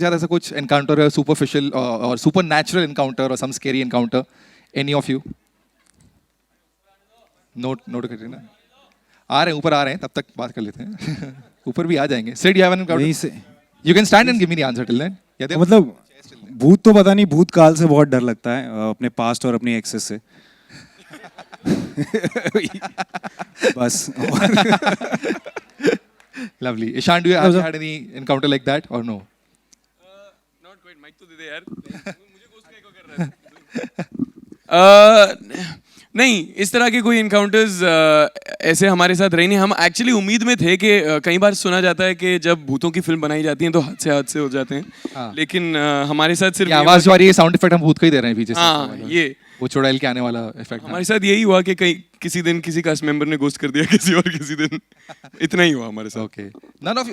साथ ऐसा कुछ एनकाउंटर है, सुपरफिशियल और सुपर नेचुरल एनकाउंटर और some scary encounter? Any of you? Note करिए ना, आ रहे हैं ऊपर, आ रहे हैं, तब तक बात कर लेते हैं. ऊपर भी आ जाएंगे. Sid, you have an encounter? You can stand and give me the answer till then. मतलब भूत तो पता नहीं, भूत काल से बहुत डर लगता है, अपने पास्ट और अपनी एक्सेस से. बस. Lovely. Ishan, do you have had any encounter like that or no? Not quite. Mic तो दे दे यार. मुझे ghost का echo कर रहा है. नहीं, इस तरह के कोई encounters ऐसे हमारे साथ रहे नहीं. हम एक्चुअली उम्मीद में थे कि कई बार सुना जाता है कि जब भूतों की फिल्म बनाई जाती है तो हादसे हो जाते हैं. लेकिन हमारे साथ सिर्फ आवाज जो आ रही है, साउंड इफेक्ट हम भूत का ही दे रहे हैं पीछे से. हाँ, ये वो चुड़ैल के आने वाला इफेक्ट हमारे साथ यही हुआ कि किसी दिन किसी कास्ट मेंबर ने घोस्ट कर दिया, किसी और किसी दिन. इतना ही हुआ हमारे साथ. Okay. None of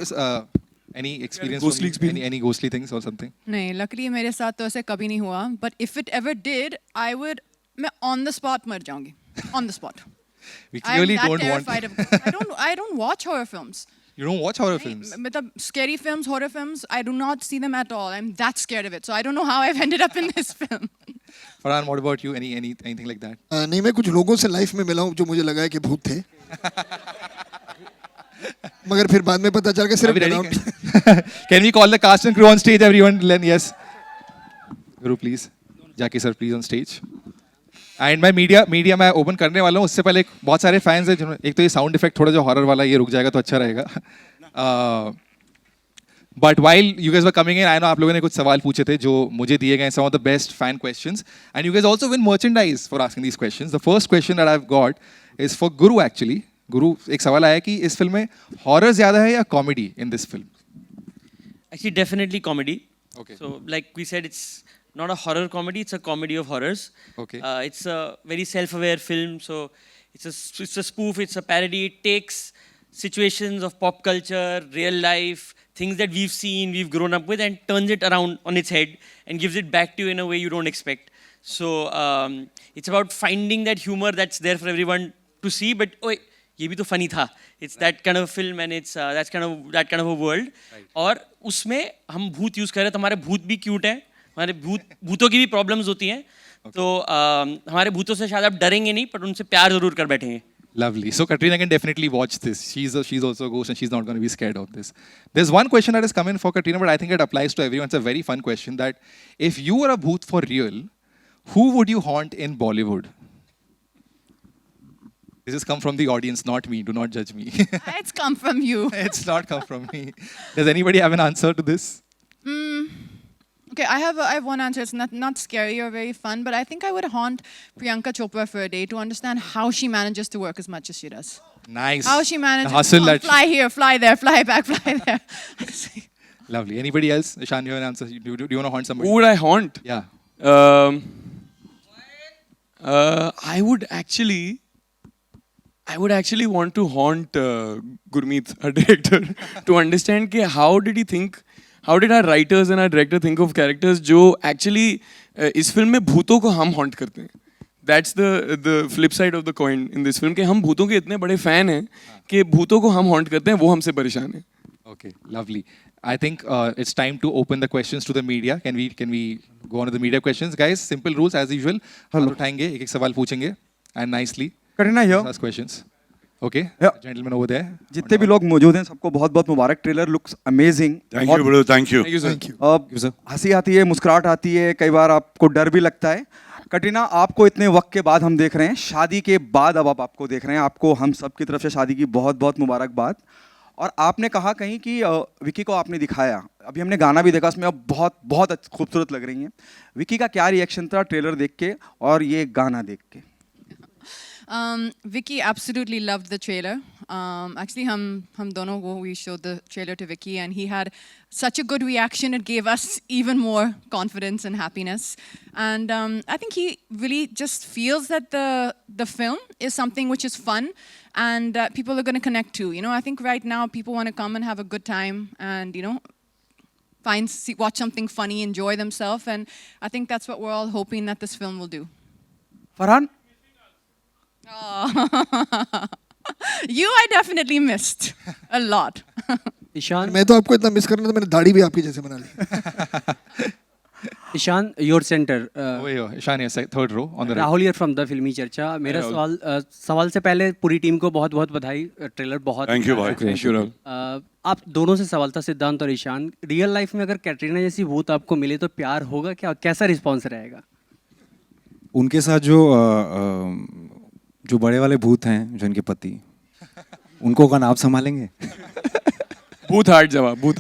any experience Ghostly from any ghostly things or something? नहीं, luckily मेरे साथ तो ऐसे कभी नहीं हुआ. But if it ever did, मैं on the spot मर जाऊंगी. On the spot. We clearly I'm don't that want. terrified I don't watch horror films. You don't watch horror films? मतलब scary films, horror films, I do not see them at all. I'm that scared of it. So I don't know how I've ended up in this film. Farhan, what about you? Anything like that? नहीं, मैं कुछ लोगों से life में मिला हूँ जो मुझे लगा है कि भूत थे. मगर फिर बाद में पता चल के सिर्फ डरा. Can we call the cast and crew on stage, everyone? Yes. Guru, please. Jackie sir, please on stage. And मैं मीडिया मैं ओपन करने वाला हूँ. उससे पहले बहुत सारे फैंस हैं जिन्होंने, एक तो ये साउंड इफेक्ट थोड़ा जो हॉरर वाला ये रुक जाएगा तो अच्छा रहेगा. But while you guys were coming in, I know आप लोगों ने कुछ सवाल पूछे थे जो मुझे दिए गए, some of the best fan questions, and you guys also win merchandise for asking these questions. The first question that I have got is for Guru. Actually Guru, एक सवाल आया कि इस फिल्म में हॉरर ज्यादा है या comedy in this film? Actually, definitely comedy. Okay. So, like we said, it's not a horror comedy; it's a comedy of horrors. Okay. It's a very self-aware film. So, it's a spoof. It's a parody. It takes situations of pop culture, real life, things that we've seen, we've grown up with, and turns it around on its head and gives it back to you in a way you don't expect. So, it's about finding that humor that's there for everyone to see. But ये भी तो funny था. It's that kind of film and it's that kind of a world. और उसमें हम भूत use कर रहे हैं तो हमारे भूत भी क्यूट हैं. हमारे भूतों की भी प्रॉब्लम्स होती हैं. तो हमारे भूतों से शायद आप डरेंगे नहीं, पर उनसे प्यार जरूर कर बैठेंगे. Lovely. So Katrina can definitely watch this. She's also a ghost and she's not going to be scared of this. There's one question that has come in for Katrina, but I think it applies to everyone. It's a very fun question. That if you were a bhoot for real, who would you haunt in Bollywood? This has come from the audience, not me. Do not judge me. It's come from you. It's not come from me. Does anybody have an answer to this? Okay, I have one answer. It's not scary or very fun, but I think I would haunt Priyanka Chopra for a day to understand how she manages to work as much as she does. Nice. How she manages The hustle to that fly here, fly there, fly back, fly there. Lovely. Anybody else? Ishan, you have an answer? Do you want to haunt somebody? Who would I haunt? Yeah. I would actually want to haunt Gurmeet, our director, to understand कि how did our writers and our director think of characters जो actually इस film में भूतों को हम haunt करते हैं. That's the flip side of the coin in this film कि हम भूतों के इतने बड़े fan हैं कि भूतों को हम haunt करते हैं, वो हमसे परेशान हैं. Okay, lovely. I think it's time to open the questions to the media. Can we go on to the media questions, guys? Simple rules as usual. हम उठाएंगे, एक सवाल पूछेंगे, and nicely Katrina here. ask questions. Okay. Yeah. Gentlemen over there. जितने भी लोग मौजूद हैं सबको बहुत बहुत मुबारक. Trailer looks amazing. Thank you bro, thank you. Thank you. हंसी आती है, मुस्कुराहट आती है, कई बार आपको डर भी लगता है. कटरीना, आपको इतने वक्त के बाद हम देख रहे हैं, शादी के बाद अब आप आपको देख रहे हैं. आपको हम सब की तरफ से शादी की बहुत बहुत मुबारकबाद. और आपने कहा कहीं कि विकी को आपने दिखाया, अभी हमने गाना भी देखा, उसमें अब बहुत बहुत खूबसूरत लग रही हैं. विकी का क्या रिएक्शन था ट्रेलर देख के और ये गाना देख के? Vicky absolutely loved the trailer. Actually, हम दोनों को we showed the trailer to Vicky and he had such a good reaction. It gave us even more confidence and happiness. And I think he really just feels that the film is something which is fun and people are going to connect to. You know, I think right now people want to come and have a good time and, you know, watch something funny, enjoy themselves. And I think that's what we're all hoping that this film will do. Farhan, Oh. You I definitely missed a lot. Ishan, मैं तो आपको इतना miss कर रहा था, मैंने दाढ़ी भी आपकी जैसे बना ली। Ishan, your centre. Over here, Ishan, yes, third row on the right. Rahul here from the Filmi Charcha. मेरा सवाल से पहले पूरी टीम को बहुत बहुत बधाई। ट्रेलर बहुत थैंक यू अच्छा भाई। है। Thank you Rahul. आप दोनों से सवाल था, सिद्धांत और ईशान। रियल लाइफ में अगर कैटरीना जैसी भूत आपको मिले तो प्यार होगा क्या? कैसा रिस्पॉन्स रहेगा? उनके साथ जो बड़े वाले भूत हैं, जो इनके पति, उनको कौन आप संभालेंगे? भूत हार्ट जवाब, भूत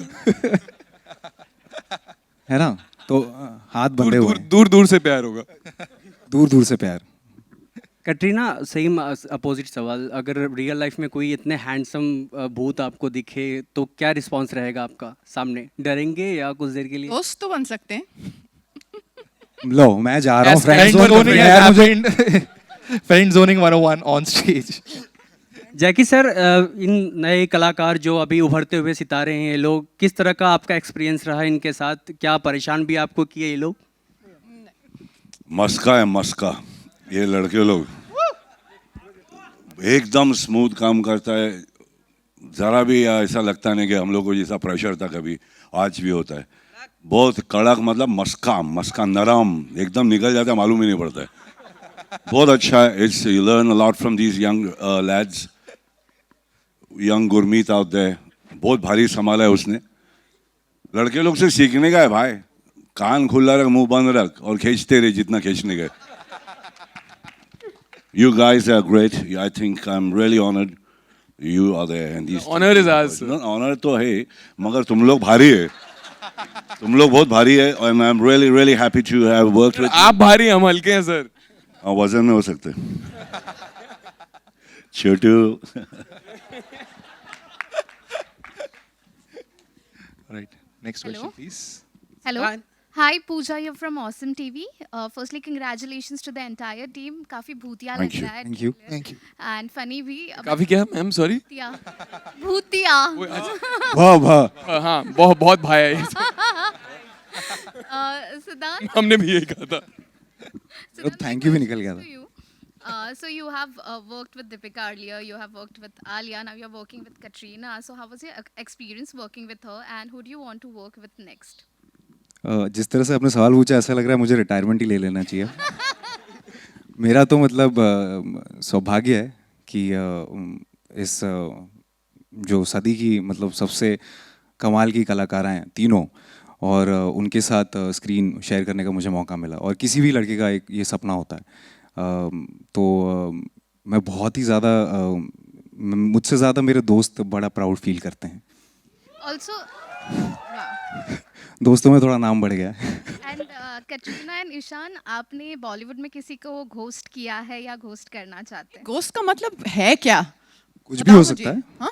है ना? तो हाथ बंधे हुए हैं। दूर दूर से प्यार होगा। दूर दूर से प्यार। कैटरीना, सेम अपोजिट सवाल। अगर रियल लाइफ में कोई इतने हैंडसम भूत आपको दिखे तो क्या रिस्पॉन्स रहेगा आपका सामने? डरेंगे या कुछ देर के लिए? दोस्त तो बन सकते हैं। लो, मैं जा रहा हूँ Yes, friend Friend zone zoning यार, has मुझे happened. Friend zoning 101 on stage. Jackie sir, इन नए कलाकार जो अभी उभरते हुए सितारे हैं, ये लोग, किस तरह का आपका एक्सपीरियंस रहा इनके साथ? क्या परेशान भी आपको किए ये लोग? मस्का है मस्का, ये लड़के लोग एकदम स्मूथ काम करता है। जरा भी ऐसा लगता नहीं कि हम लोग को जैसा प्रेशर था कभी, आज भी होता है। बहुत कड़क, मतलब मस्का मस्का नरम, एकदम निकल जाता है, मालूम ही नहीं पड़ता है। बहुत अच्छा है। It's you learn a lot from these young lads. Young Gurmeet out there, बहुत भारी संभाला है उसने। लड़के लोग से सीखने का है भाई। कान खुला रख, मुंह बंद रख और खींचते रहे जितना खींचने गए। You guys are great. I think I'm really honored you are there. And these Honor is ours, sir. No, honor तो है, मगर तुम लोग भारी है। तुम लोग बहुत भारी है, and I'm really really happy to have worked with you. आप भारी, हम हल्के हैं सर। हाँ, वजन में हो सकते। छोटू। Right. Next question, Hello. please. Hello. Hi, Pooja here from Awesome TV. Firstly, congratulations to the entire team. काफी भूतिया Thank लग you. रहा है. Thank you. Thank you. And funny भी. काफी क्या मैम, सॉरी? भूतिया. भूतिया. वाह वाह। हाँ, बहुत बहुत भाई है ये। Siddharth. हमने भी यही कहा था। Siddharth, thank you भी निकल गया था। to you. So you have worked with Deepika earlier. You have worked with Alia. Now you're working with Katrina. So how was your experience working with her? And who do you want to work with next? जिस तरह से आपने सवाल पूछा, ऐसा लग रहा है मुझे रिटायरमेंट ही ले लेना चाहिए। मेरा तो मतलब सौभाग्य है कि इस जो सदी की मतलब सबसे कमाल की कलाकार हैं तीनों, और उनके साथ स्क्रीन शेयर करने का मुझे मौका मिला। और किसी भी लड़के का एक ये सपना होता है। तो मैं बहुत ही ज़्यादा, मुझसे ज़्यादा मेरे दोस्त बड़ा प्राउड फील करते हैं। Also. दोस्तों में थोड़ा नाम बढ़ गया है। एंड कैटरीना एंड ईशान, आपने बॉलीवुड में किसी को घोस्ट किया है या घोस्ट करना चाहते हैं? घोस्ट का मतलब है क्या? कुछ भी हो सकता है। हाँ?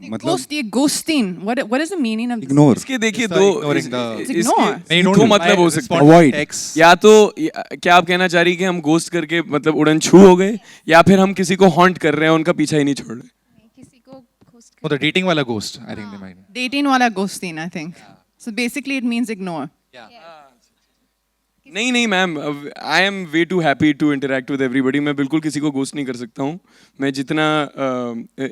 मतलब Ghost, ये ghosting. What is the meaning of this? Ignore. इसके देखिए Just दो, ignoring the- इसके Ignore. नहीं, don't दो do. मतलब I हो सकते हैं। respond to Avoid. text. या तो क्या आप कहना चाह रही कि हम घोस्ट करके मतलब उड़न छू हो गए, या फिर हम किसी को हॉन्ट कर रहे हैं, उनका पीछा ही नहीं छोड़ रहे। किसी को ghost Oh, the dating wala ghost, I think they might. Dating wala ghosting, I think. So basically it means ignore. नहीं नहीं ma'am, I am way too happy to interact with everybody. मैं बिल्कुल किसी को घोस्ट नहीं कर सकता हूँ। मैं जितना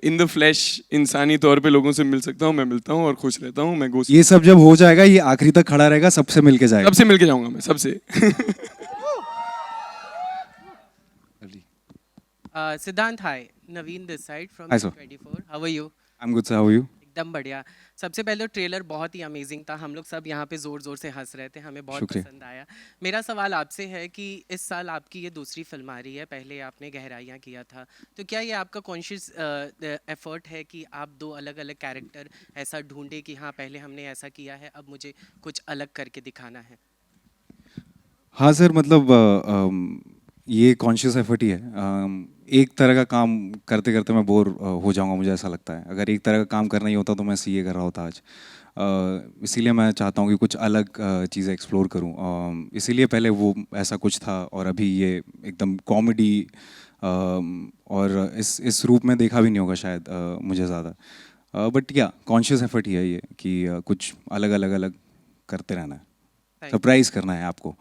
इन द फ्लैश इंसानी तौर पे लोगों से मिल सकता हूँ मैं मिलता हूँ और खुश रहता हूँ। मैं घोस्ट ये सब जब हो जाएगा, ये आखिरी तक खड़ा रहेगा, सबसे मिलके जाएगा। सबसे मिलके जाऊंगा मैं, सबसे। Siddhant, hi. Naveen this side from Hi, sir. 24. How are you? I'm good, sir. How are you? एकदम बढ़िया। सबसे पहले ट्रेलर बहुत ही अमेजिंग था। हम लोग सब यहाँ पे ज़ोर ज़ोर से हंस रहे थे, हमें बहुत शुक्रिया। पसंद आया। मेरा सवाल आपसे है कि इस साल आपकी ये दूसरी फिल्म आ रही है, पहले आपने गहराइयाँ किया था, तो क्या ये आपका कॉन्शियस एफर्ट है कि आप दो अलग अलग कैरेक्टर ऐसा ढूंढे कि हाँ पहले हमने ऐसा किया है, अब मुझे कुछ अलग करके दिखाना है? हाँ सर, मतलब ये कॉन्शियस एफर्ट ही है। एक तरह का काम करते करते मैं बोर हो जाऊंगा, मुझे ऐसा लगता है। अगर एक तरह का काम करना ही होता तो मैं सीए कर रहा होता आज। इसीलिए मैं चाहता हूँ कि कुछ अलग चीज़ें एक्सप्लोर करूँ। इसीलिए पहले वो ऐसा कुछ था, और अभी ये एकदम कॉमेडी, और इस रूप में देखा भी नहीं होगा शायद मुझे ज़्यादा। बट क्या कॉन्शियस एफर्ट ही है ये कि कुछ अलग अलग अलग करते रहना है, सरप्राइज करना है आपको।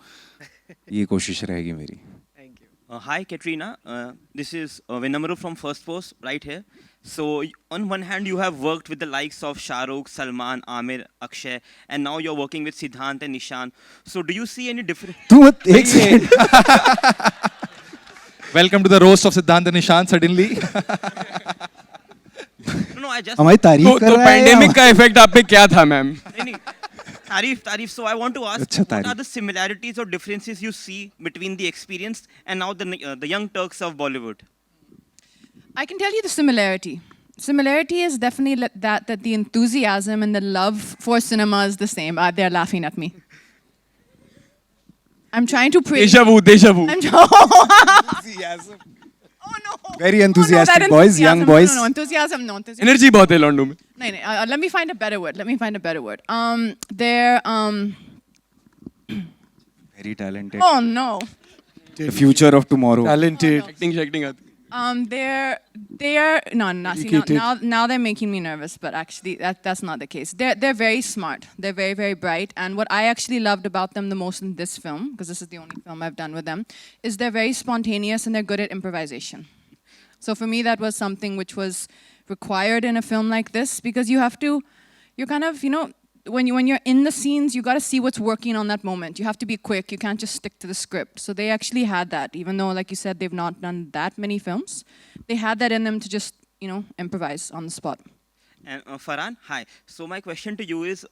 ये कोशिश रहेगी मेरी। Hi, Katrina. This is Vinamru from First Post, right here. So, on one hand, you have worked with the likes of Shah Rukh, Salman, Amir, Akshay, and now you're working with Siddhant and Nishan. So, do you see any difference? तू एक second Welcome to the roast of Siddhant and Nishant suddenly. No, I just. हमारी तारीफ तो कर रहा है pandemic का effect आप पे क्या था मैम? नहीं, Tarif. So I want to ask, अच्छा, what are तारीफ। the similarities or differences you see between the experienced and now the young Turks of Bollywood? I can tell you the similarity. Similarity is definitely that the enthusiasm and the love for cinema is the same. They're laughing at me. I'm trying to praise. Deja vu. I'm oh no. Very Oh, enthusiastic no, that boys, young enthusiasm. boys. No, enthusiasm. No, enthusiasm. Energy बहुत है लॉन्डो में. No, let me find a better word. They're Very talented. oh no. The future of tomorrow. Talented. Acting आती. They're no, see, now they're making me nervous, but actually that's not the case. They're very smart. They're very, very bright. And what I actually loved about them the most in this film, because this is the only film I've done with them, is they're very spontaneous and they're good at improvisation. So for me, that was something which was required in a film like this, because you're kind of, when you're in the scenes, you got to see what's working on that moment. You have to be quick. You can't just stick to the script. So they actually had that, even though, like you said, they've not done that many films. They had that in them to just, improvise on the spot. And Farhan, hi. So my question to you is,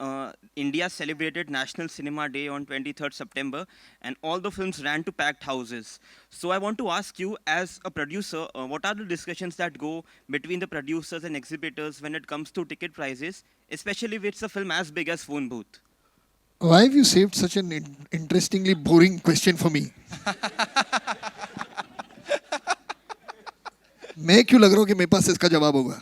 India celebrated National Cinema Day on 23rd September, and all the films ran to packed houses. So I want to ask you, as a producer, what are the discussions that go between the producers and exhibitors when it comes to ticket prices, especially if it's a film as big as Phone Booth? Why have you saved such an interestingly boring question for me? मैं क्यों लग रहा हूँ कि मेरे पास इसका जवाब होगा?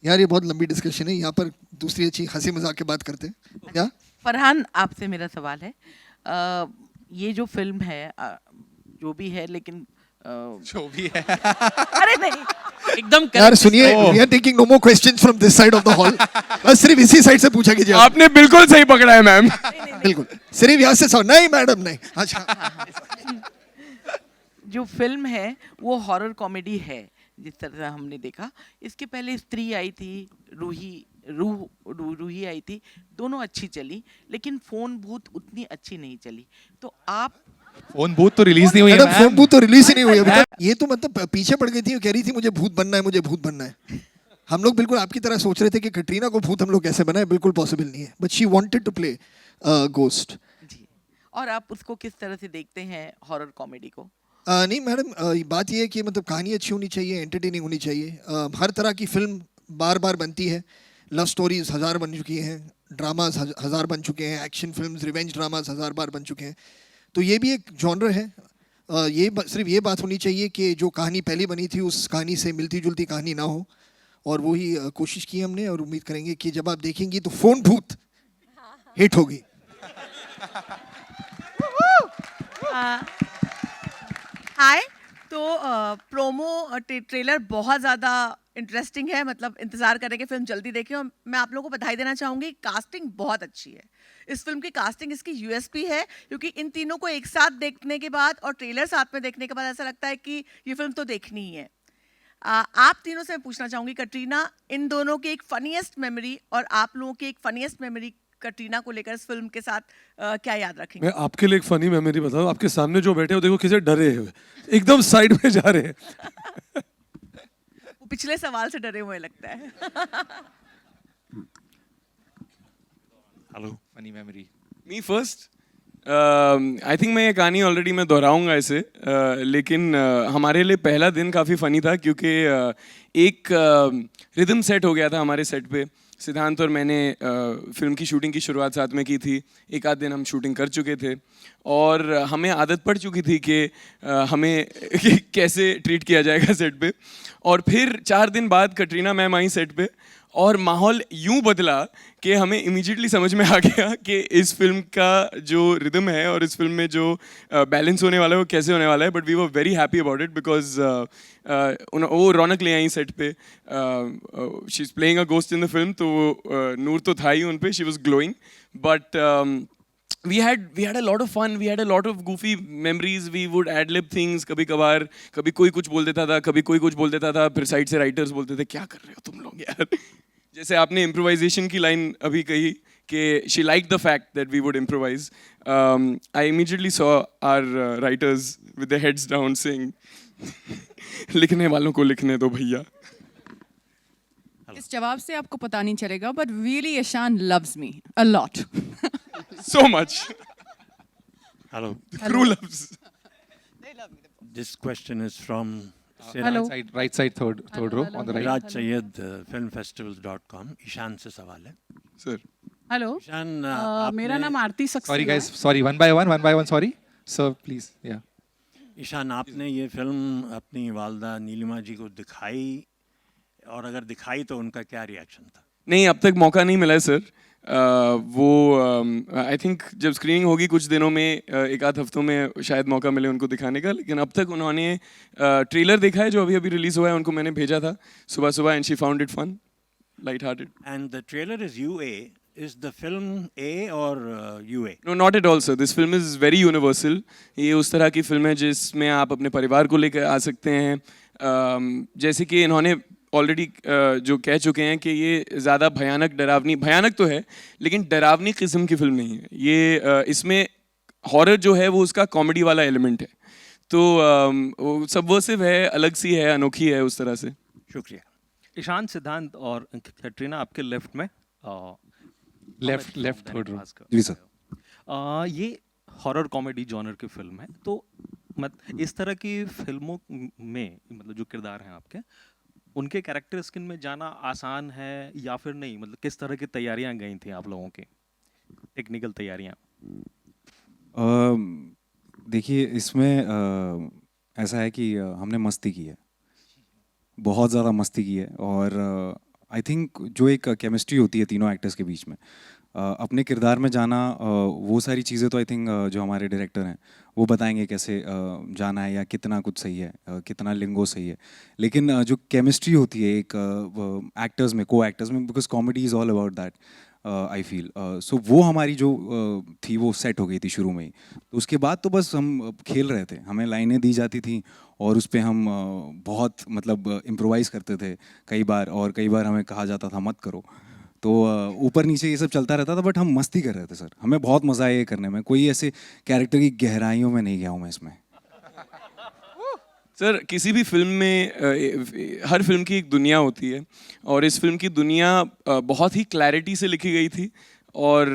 यार ये बहुत लंबी डिस्कशन है. यहाँ पर दूसरी अच्छी हंसी मजाक की बात करते हैं. क्या? फरहान, आपसे मेरा सवाल है, ये जो फिल्म है, जो भी है, लेकिन जो भी है. अरे नहीं, एकदम यार सुनिए, we are taking no more questions from this side of the hall. बस सिर्फ इसी साइड से पूछा कीजिए. आपने बिल्कुल सही पकड़ा है मैम. बिल्कुल. सिर्फ यहाँ से नहीं मैडम नहीं. अच्छा. जो फिल्म है वो हॉरर कॉमेडी है, जिस तरह से हमने देखा. इसके पहले स्त्री आई थी, रूही आई थी, दोनों अच्छी चली, लेकिन फोन बूथ उतनी अच्छी नहीं चली. तो आप फोन बूथ तो रिलीज नहीं हुई है. फोन बूथ तो रिलीज ही नहीं हुई है. ये तो मतलब पीछे पड़ गई थी, वो कह रही थी मुझे भूत बनना है, मुझे भूत बनना है. हम लोग बिल्कुल आपकी तरह सोच रहे थे कि कटरीना को भूत हम लोग कैसे बनाए. बिल्कुल पॉसिबल नहीं है. But she wanted to play ghost. जी, और आप उसको किस तरह से देखते हैं हॉरर कॉमेडी को? नहीं मैडम, बात ये है कि मतलब कहानी अच्छी होनी चाहिए, एंटरटेनिंग होनी चाहिए. हर तरह की फिल्म बार बार बनती है. लव स्टोरीज 1000 बन चुकी हैं, ड्रामाज 1000 बन चुके हैं, एक्शन फिल्म्स, रिवेंज ड्रामाज 1000 बार बन चुके हैं. तो ये भी एक जॉनर है. सिर्फ ये बात होनी चाहिए कि जो कहानी पहले बनी थी उस कहानी से मिलती जुलती कहानी ना हो. और वही कोशिश की हमने, और उम्मीद करेंगे कि जब आप देखेंगी तो फोन भूत हिट होगी. हाय. तो प्रोमो ट्रेलर बहुत ज़्यादा इंटरेस्टिंग है, मतलब इंतज़ार करें कि फिल्म जल्दी देखें. और मैं आप लोगों को बधाई देना चाहूँगी, कास्टिंग बहुत अच्छी है. इस फिल्म की कास्टिंग इसकी यूएसपी है, क्योंकि इन तीनों को एक साथ देखने के बाद और ट्रेलर साथ में देखने के बाद ऐसा लगता है कि ये फिल्म तो देखनी ही है. आप तीनों से मैं पूछना चाहूँगी, कटरीना, इन दोनों की एक फनीएस्ट मेमोरी और आप लोगों की एक फनीएस्ट मेमोरी कटरीना को लेकर इस फिल्म के साथ क्या याद रखेंगे? मैं आपके लिए एक फनी मेमोरी बताऊं. आपके सामने जो बैठे हो देखो किसे डरे हुए, एकदम साइड में जा रहे हैं. वो पिछले सवाल से डरे हुए लगता है. Hello, funny memory. Me first. I think मैं ये कहानी ऑलरेडी मैं दोहराऊंगा इसे, लेकिन हमारे लिए पहला दिन काफ़ी फ़नी था, क्योंकि एक रिदम सेट हो गया था हमारे सेट पे. सिद्धांत और मैंने फिल्म की शूटिंग की शुरुआत साथ में की थी. एक आध दिन हम शूटिंग कर चुके थे और हमें आदत पड़ चुकी थी कि हमें कैसे ट्रीट किया जाएगा सेट पे. और फिर 4 दिन बाद कटरीना मैम आई सेट पे और माहौल यूं बदला कि हमें इमीडिएटली समझ में आ गया कि इस फिल्म का जो रिदम है और इस फिल्म में जो बैलेंस होने वाला है वो कैसे होने वाला है. But we were very happy about it, because वो रौनक ले आई सेट पे. She is playing a ghost in the film, तो नूर तो था ही उन पे, she was glowing. But we had a lot of fun. We had a lot of goofy memories. We would ad lib things. कभी कभार कभी कोई कुछ बोल देता था, कभी कोई कुछ बोल देता था, फिर साइड से राइटर्स बोलते थे क्या कर रहे हो तुम लोग यार. जैसे आपने इम्प्रोवाइजेशन की लाइन अभी कही कि she liked the fact that we would improvise. I immediately saw our writers with their heads down saying लिखने वालों को लिखने दो भैया. इस जवाब से आपको पता नहीं चलेगा, but really Ishan loves me a lot. So much. Hello. The crew loves. This question is from Hello. Right side, third row on the right. Raj Sayed, filmfestivals.com. Ishan से सवाल है. Sir. हेलो ईशान मेरा नाम आरती Saxena Sorry guys, sorry. One by one. Sorry. Sir, please. Yeah. Ishan आपने ये film अपनी वालदा नीलिमा जी को दिखाई, और अगर दिखाई तो उनका क्या रिएक्शन था? नहीं, अब तक मौका नहीं मिला है सर. वो आई थिंक जब स्क्रीनिंग होगी कुछ दिनों में, एक आध हफ्तों में शायद मौका मिले उनको दिखाने का. लेकिन अब तक उन्होंने ट्रेलर देखा है जो अभी अभी रिलीज हुआ है, उनको मैंने भेजा था सुबह and she found it fun, light hearted. And the trailer is UA. Is the film A or UA? No, not at all, sir. This film is very universal. ये उस तरह की फिल्म है जिसमें आप अपने परिवार को लेकर आ सकते हैं. जैसे कि इन्होंने ऑलरेडी जो कह चुके हैं कि ये ज़्यादा भयानक तो है, लेकिन डरावनी किस्म की फिल्म नहीं है. ये इसमें हॉरर जो है वो उसका कॉमेडी वाला एलिमेंट है. तो सबवर्सिव है, अलग सी है, अनोखी है उस तरह से. शुक्रिया. ईशान, सिद्धांत और कैटरीना आपके लेफ्ट में. Left third row. जी सर. ये हॉरर कॉमेडी जॉनर की फिल्म है, तो इस तरह की फिल्मों में मतलब जो किरदार हैं आपके, उनके कैरेक्टर स्किन में जाना आसान है या फिर नहीं? मतलब किस तरह की तैयारियां गई थी आप लोगों की, टेक्निकल तैयारियां? देखिए इसमें ऐसा है कि हमने मस्ती की है, बहुत ज़्यादा मस्ती की है. और आई थिंक जो एक केमिस्ट्री होती है तीनों एक्टर्स के बीच में, अपने किरदार में जाना, वो सारी चीज़ें तो आई थिंक जो हमारे डायरेक्टर हैं वो बताएंगे कैसे जाना है या कितना कुछ सही है, कितना लिंगो सही है. लेकिन जो केमिस्ट्री होती है एक एक्टर्स में, को एक्टर्स में, because comedy is all about that I feel. So वो हमारी जो थी वो सेट हो गई थी शुरू में ही. तो उसके बाद तो बस हम खेल रहे थे, हमें लाइनें दी जाती थी और उस पर हम बहुत मतलब इम्प्रोवाइज़ करते थे कई बार, और कई बार हमें कहा जाता था मत करो. तो ऊपर नीचे ये सब चलता रहता था, बट हम मस्ती कर रहे थे सर. हमें बहुत मज़ा आया ये करने में. कोई ऐसे कैरेक्टर की गहराइयों में नहीं गया हूँ मैं इसमें. सर किसी भी फिल्म में हर फिल्म की एक दुनिया होती है, और इस फिल्म की दुनिया बहुत ही क्लैरिटी से लिखी गई थी, और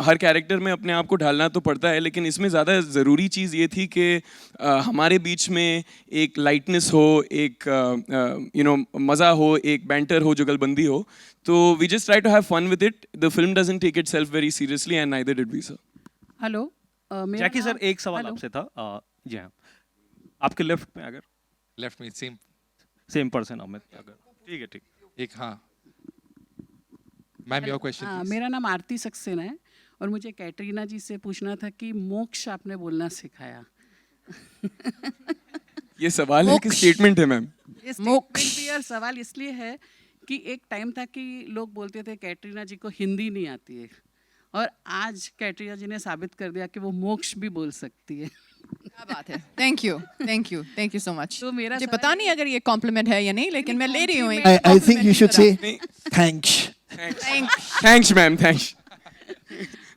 हर कैरेक्टर में अपने आप को ढालना तो पड़ता है. लेकिन इसमें ज़्यादा ज़रूरी चीज़ ये थी कि हमारे बीच में एक लाइटनेस हो, एक मज़ा हो, एक बैंटर हो, जुगलबंदी हो. तो we just try to have fun with it. The film doesn't take itself very seriously and neither did we sir. Hello Jackie sir, एक सवाल आपसे था. जी हाँ, आपके लेफ्ट में, अगर लेफ्ट में सेम पर्सन अमित, अगर ठीक है. एक हाँ मैम, योर क्वेश्चन. मेरा नाम आरती सक्सेना है और मुझे कैटरीना जी से पूछना था कि मोक्ष आपने बोलना सिखाया. ये सवाल है कि स्टेटमेंट है मैम? मोक्ष सवाल इसलिए है कि एक टाइम था कि लोग बोलते थे कैटरीना जी को हिंदी नहीं आती है, और आज कैटरीना जी ने साबित कर दिया कि वो मोक्ष भी बोल सकती है. क्या बात है. Thank you so much. तो मेरा मुझे पता नहीं अगर ये कॉम्प्लीमेंट है या नहीं, लेकिन मैं ले रही हूँ. I think you should say thanks. Thanks ma'am, thanks.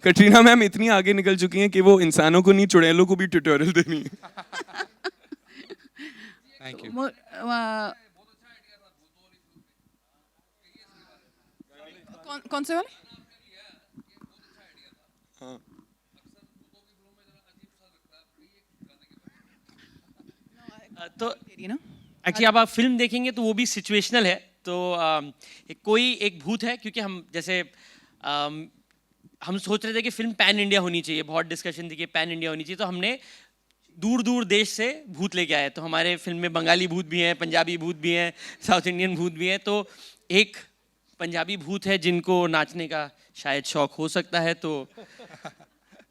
Katrina ma'am इतनी आगे निकल चुकी हैं कि वो इंसानों को नहीं, चुड़ैलों को भी ट्यूटोरियल देनी है. Thank you. कौन से वाले? तो एक्चुअली आप फिल्म देखेंगे तो वो भी सिचुएशनल है. तो कोई एक भूत है, क्योंकि हम जैसे हम सोच रहे थे कि फिल्म पैन इंडिया होनी चाहिए, बहुत डिस्कशन थी कि पैन इंडिया होनी चाहिए, तो हमने दूर दूर देश से भूत लेके आए. तो हमारे फिल्म में बंगाली भूत भी हैं, पंजाबी भूत भी हैं, साउथ इंडियन भूत भी हैं. तो एक पंजाबी भूत है जिनको नाचने का शायद शौक हो सकता है, तो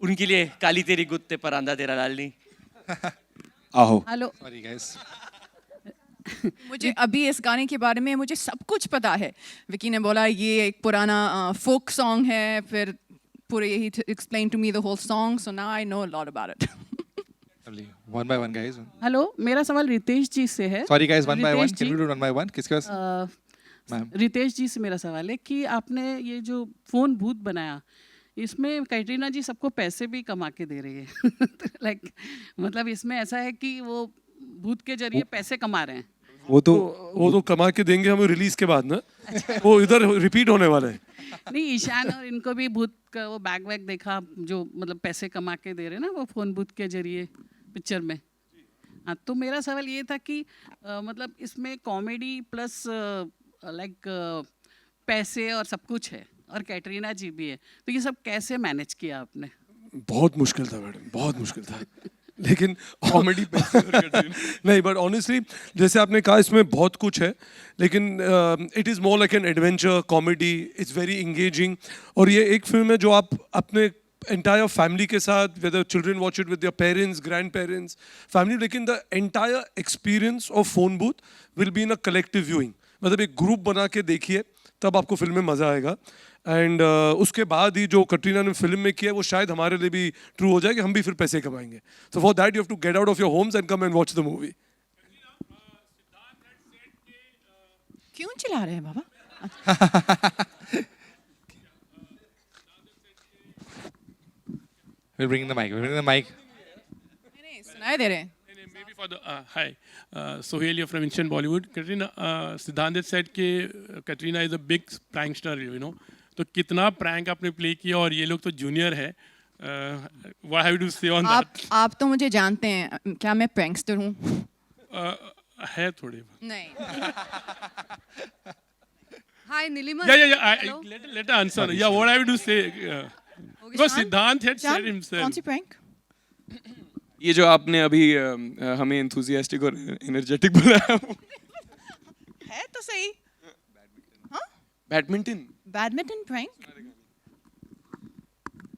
उनके लिए काली तेरी गुत्ते पर आंदा तेरा लालनी. आहो. हेलो. Sorry guys. मुझे अभी इस गाने के बारे में मुझे सब कुछ पता है. विकी ने बोला ये एक पुराना फोक सॉन्ग है, फिर he explained to me the whole song, so now I know a lot about it. Lovely. One by one, guys. Hello, मेरा सवाल रितेश जी से है. Sorry, guys. One by one. Ritesh Can we ji, do one by one? किसके पास? Ma'am. Ritesh जी से मेरा सवाल है कि आपने ये जो फोन भूत बनाया, इसमें कैटरीना जी सबको पैसे भी कमा के दे रही है. लाइक मतलब इसमें ऐसा है कि वो भूत के जरिए पैसे कमा रहे हैं. वो तो कमा के देंगे हमें रिलीज के बाद ना. वो इधर रिपीट होने वाला है. नहीं, ईशान और इनको भी भूत का वो बैग वैग देखा जो मतलब पैसे कमा के दे रहे ना वो फोन भूत के जरिए पिक्चर में. हाँ, तो मेरा सवाल ये था कि मतलब इसमें कॉमेडी प्लस लाइक पैसे और सब कुछ है और कैटरीना जी भी है, तो ये सब कैसे मैनेज किया आपने? बहुत मुश्किल था मैडम, बहुत मुश्किल था. लेकिन कॉमेडी नहीं, बट ऑनेस्टली जैसे आपने कहा इसमें बहुत कुछ है, लेकिन it is more like an adventure comedy. It's very engaging. और ये एक फिल्म है जो आप अपने entire family के साथ, whether children watch it with their parents, grandparents, family, लेकिन the entire experience of phone booth will be in a collective viewing. मतलब एक ग्रुप बना के देखिए तब आपको फिल्म में मज़ा आएगा. एंड उसके बाद ही जो कटरीना ने फिल्म में किया वो शायद हमारे लिए भी ट्रू हो जाए कि हम भी फिर पैसे कमाएंगे. So for that you have to get out of your homes and come and watch the movie. क्यों चिल्ला रहे हैं बाबा? We're bringing the mic. We're bringing the mic. नहीं, सुनाई दे रहे हैं. Maybe for the hi, Sohail here from Instant Bollywood. Katrina, Siddhant had said कि Katrina is a big prankster, you know. तो कितना prank आपने play किया और ये लोग तो junior है. What have you to say on that? आप तो मुझे जानते हैं, क्या मैं prankster हूँ? है थोड़े. नहीं. Hi, Nilima. Yeah. Let her answer. Yeah, what have you to say? Because Siddhant had said himself. कौन सी prank? ये जो आपने अभी हमें enthusiastic और energetic बुलाया है तो सही. Badminton prank?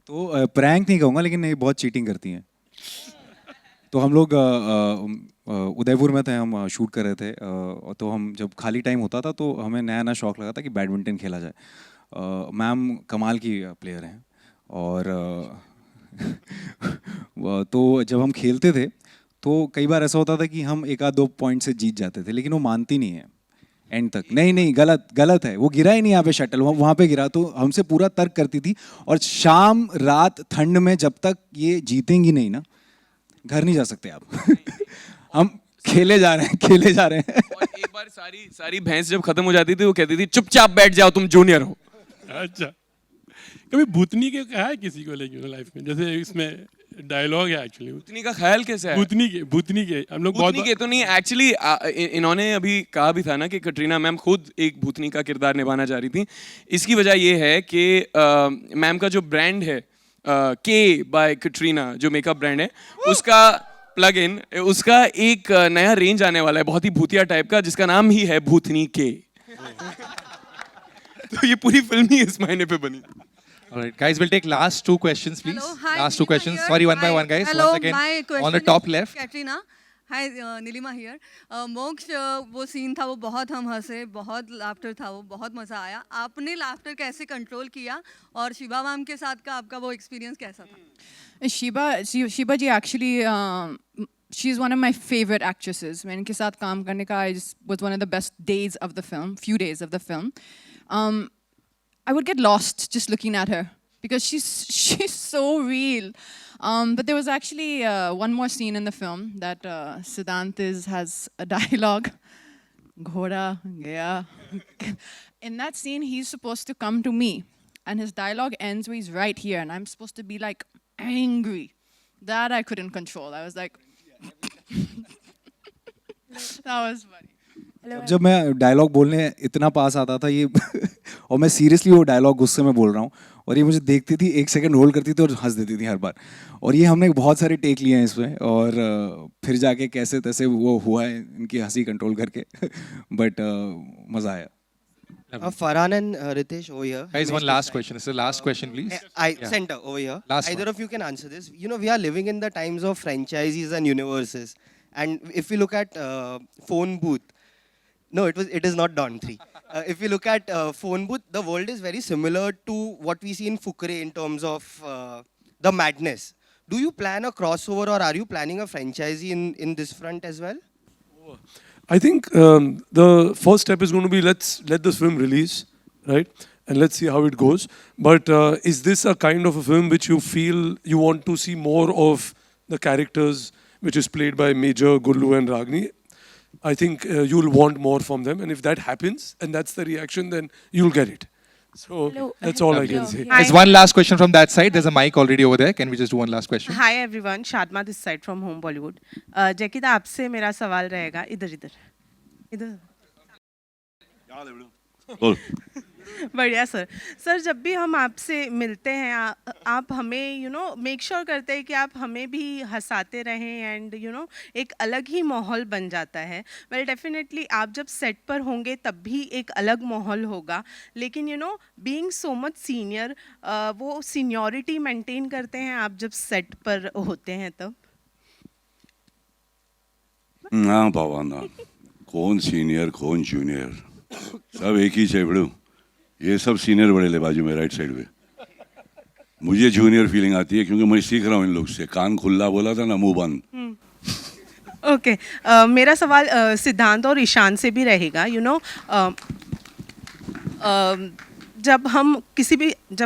तो प्रैंक नहीं कहूँगा, लेकिन ये बहुत चीटिंग करती हैं. तो हम लोग उदयपुर में थे, हम शूट कर रहे थे. तो हम जब खाली टाइम होता था तो हमें नया नया शौक लगा था कि बैडमिंटन खेला जाए. मैम कमाल की प्लेयर हैं और तो जब हम खेलते थे तो कई बार ऐसा होता था कि हम एक आध 2 पॉइंट से जीत जाते थे, लेकिन वो मानती नहीं है एंड तक. नहीं गलत है, वो गिरा ही नहीं यहाँ पे शटल, वहाँ पे गिरा. तो हमसे पूरा तर्क करती थी. और शाम रात ठंड में जब तक ये जीतेंगी नहीं ना, घर नहीं जा सकते आप. हम खेले जा रहे हैं. और एक बार सारी भैंस जब खत्म हो जाती थी वो कहती थी चुपचाप बैठ जाओ, तुम जूनियर हो. अच्छा, कभी भूतनी के कहा है किसी को लेकिन लाइफ में? जैसे इसमें डायलॉग है एक्चुअली. भूतनी का ख्याल कैसा है? भूतनी के हम लोग भूतनी के तो नहीं एक्चुअली. इन्होंने अभी कहा भी था ना कि कटरीना मैम खुद एक भूतनी का किरदार निभाना चाह रही थी. इसकी वजह ये है कि मैम का जो ब्रांड है के बाय कटरीना, जो मेकअप ब्रांड है, उसका प्लग इन, उसका एक नया रेंज आने वाला है बहुत ही भूतिया टाइप का, जिसका नाम ही है भूतनी के. तो ये पूरी फिल्म ही इस महीने पे बनी. All right, guys, we'll take last 2 questions, please. Hello, hi, Last 2 Nilima questions. here. Sorry, one by Hi. one, guys. Hello, Once again, my question on the is top left. Katrina. Hi, Nilima here. मोक्ष वो scene था, वो बहुत हम हंसे, बहुत laughter था, वो बहुत मज़ा आया. आपने लाफ्टर कैसे कंट्रोल किया और शिबा मैम के साथ का आपका वो एक्सपीरियंस कैसा था? Shiba ji actually, she's one of my favorite actresses. मैं इनके साथ काम करने का was one of the best days of the film, few days of the film. I would get lost just looking at her because she's so real. But there was actually one more scene in the film that Siddhant has a dialogue. Ghoda gaya. In that scene, he's supposed to come to me, and his dialogue ends where he's right here, and I'm supposed to be like angry. That I couldn't control. I was like, that was funny. जब मैं dialogue बोलने इतना पास आता था ये और मैं seriously वो डायलॉग गुस्से में बोल रहा हूँ और ये मुझे देखती थी, 1 सेकंड होल्ड करती थी और हंस देती थी हर बार. और ये हमने बहुत सारे टेक लिए हैं इसमें और फिर जाके कैसे तैसे वो हुआ है इनकी हंसी कंट्रोल करके. बट मज़ा आया. Farhan and Ritesh over here. Guys, one last question. It's the last question, please. Center over here. Last Either one. of you can answer this. You know, we are living in the times of franchises and universes. And if we look at Phone Booth, no, it is not Dawn 3. if you look at Phone Booth, the world is very similar to what we see in Fukre in terms of the madness. Do you plan a crossover, or are you planning a franchisee in this front as well? I think the first step is going to be let's let this film release, right? And let's see how it goes. But is this a kind of a film which you feel you want to see more of the characters which is played by Major, Gullu and Ragini? I think you'll want more from them. And if that happens and that's the reaction, then you'll get it. So that's all I can say. There's one last question from that side. There's a mic already over there. Can we just do one last question? Hi everyone, Shadma this side from home Bollywood. जैकिदा, आपसे मेरा सवाल रहेगा इधर बढ़िया sir. Sir, जब भी हम आपसे मिलते हैं आप हमें मेक श्योर करते हैं कि आप हमें भी हंसाते रहें एंड एक अलग ही माहौल बन जाता है. वेल डेफिनेटली आप जब सेट पर होंगे तब भी एक अलग माहौल होगा, लेकिन बीइंग सो मच सीनियर, वो सीनियरिटी मेंटेन करते हैं आप जब सेट पर होते हैं तब? ना बाबा ना, कौन सीनियर कौन जूनियर, सब एक ही चेबड़ू. ये सब सीनियर बड़े ले बाजू में राइट साइड पे. मुझे जूनियर फीलिंग आती है क्योंकि मैं सीख रहा हूँ इन लोग से. कान खुला बोला था ना, मुंह बंद. ओके, मेरा सवाल सिद्धांत और ईशान से भी रहेगा. जब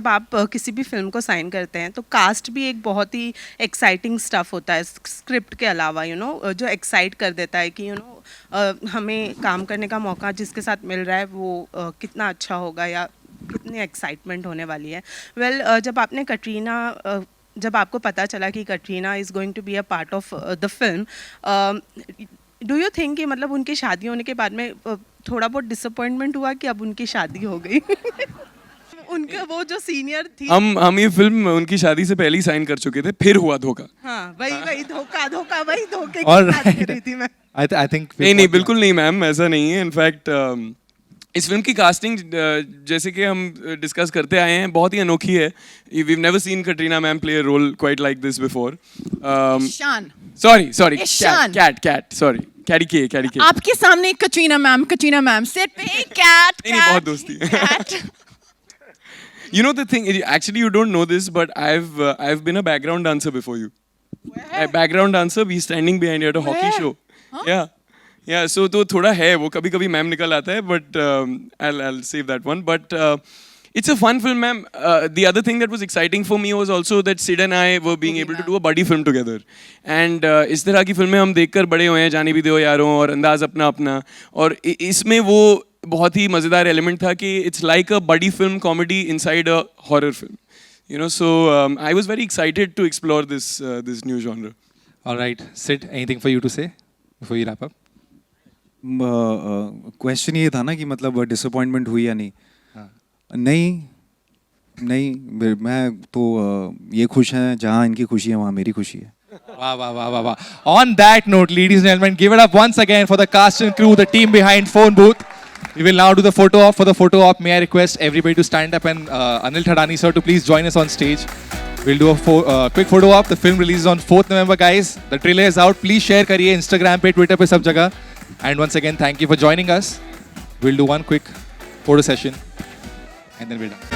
आप किसी भी फिल्म को साइन करते हैं तो कास्ट भी एक बहुत ही एक्साइटिंग स्टफ होता है स्क्रिप्ट के अलावा, जो एक्साइट कर देता है कि हमें काम करने का मौका जिसके साथ मिल रहा है वो कितना अच्छा होगा या कितनी एक्साइटमेंट होने वाली है. वेल, जब आपको पता चला कि Katrina is going to be a part of the film, do you think कि मतलब उनकी शादी होने के बाद में थोड़ा बहुत डिसअपॉइंटमेंट हुआ कि अब उनकी शादी हो गई? उनका वो जो सीनियर थी, हम ये फिल्म उनकी शादी से पहले ही साइन कर चुके थे, फिर हुआ धोखा. हाँ, वही धोखा वही धोखे All की बात right. कर रही थी मैं. I think नहीं बिल्कुल नहीं मैम, ऐसा नहीं है. इनफैक्ट इस फिल्म की कास्टिंग जैसे कि हम डिस्कस करते आए हैं बहुत ही अनोखी है. We've never seen Katrina ma'am play a role quite like this before. Ishan. Sorry, Ishan. cat. Sorry, Carrie K. आपके सामने कटरीना मैम सेट पे कैट. नहीं, बहुत दोस्ती है. You know the thing, actually you don't know this, but I've been a background dancer before you. A background dancer, we standing behind you at a hockey show. Huh? Yeah. So तो थोड़ा है वो, कभी ma'am निकल आता है, but I'll save that one. But it's a fun film, ma'am. The other thing that was exciting for me was also that Sid and I were being able to do a buddy film together. And इस तरह की फिल्में हम देखकर बड़े हुए हैं, जाने भी दो यारों और अंदाज अपना. और इसमें वो बहुत ही मज़ेदार एलिमेंट था कि it's like a buddy film comedy inside a horror film. So I was very excited to explore this new genre. All right, Sid, anything for you to say before we wrap up? Question ये था ना कि मतलब disappointment हुई या नहीं. नहीं, मैं तो ये खुश हैं जहाँ इनकी खुशी है वहाँ मेरी खुशी है. Wow. On that note, ladies and gentlemen, give it up once again for the cast and crew, the team behind Phone Booth. We will now do the photo op. For the photo op, may I request everybody to stand up and Anil Thadani sir to please join us on stage. We'll do a quick photo op. The film releases on 4th November, guys. The trailer is out. Please share kariye Instagram pe, Twitter pe, sab jagah. And once again, thank you for joining us. We'll do one quick photo session and then we're done.